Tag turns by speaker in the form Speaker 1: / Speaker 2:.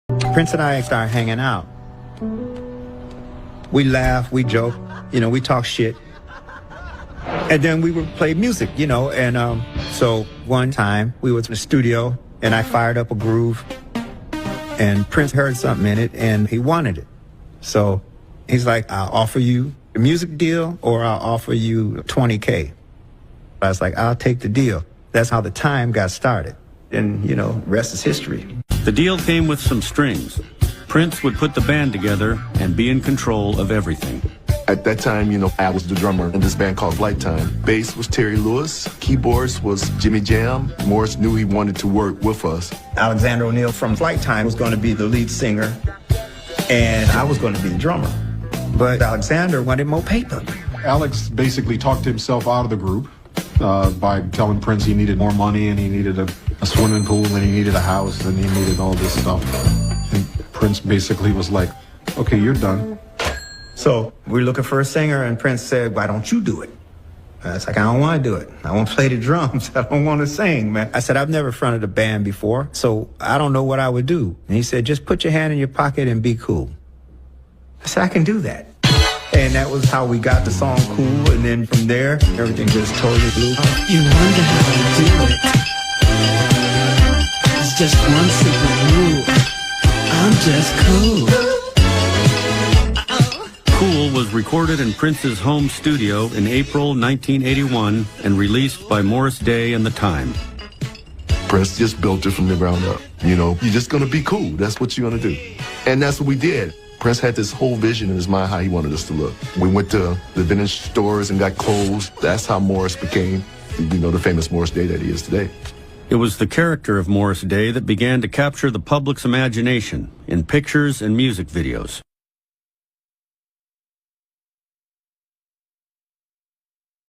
Speaker 1: Prince and I started hanging out. We laugh, we joke, we talk shit. And then we would play music, and so one time we was in the studio and I fired up a groove and Prince heard something in it and he wanted it. So he's like, I'll offer you the music deal or I'll offer you $20K. I was like, I'll take the deal. That's how the time got started. And, rest is history.
Speaker 2: The deal came with some strings. Prince would put the band together and be in control of everything.
Speaker 3: At that time, I was the drummer in this band called Lifetime. Bass was Terry Lewis. Keyboards was Jimmy Jam. Morris knew he wanted to work with us.
Speaker 1: Alexander O'Neill from Lifetime was going to be the lead singer, and I was going to be the drummer. But Alexander wanted more paper.
Speaker 4: Alex basically talked himself out of the group by telling Prince he needed more money and he needed a swimming pool and he needed a house and he needed all this stuff. And Prince basically was like, okay, you're done.
Speaker 1: So we're looking for a singer, and Prince said, why don't you do it? I was like, I don't want to do it. I want to play the drums. I don't want to sing, man. I said, I've never fronted a band before, so I don't know what I would do. And he said, just put your hand in your pocket and be cool. I said, I can do that. And that was how we got the song Cool, and then from there, everything just totally blew.
Speaker 5: You wonder how I do it. It's just one simple rule. I'm just cool.
Speaker 2: Cool was recorded in Prince's home studio in April 1981 and released by Morris Day and The Time.
Speaker 3: Prince just built it from the ground up. You're just going to be cool. That's what you're going to do. And that's what we did. Prince had this whole vision in his mind how he wanted us to look. We went to the vintage stores and got clothes. That's how Morris became, the famous Morris Day that he is today.
Speaker 2: It was the character of Morris Day that began to capture the public's imagination in pictures and music videos.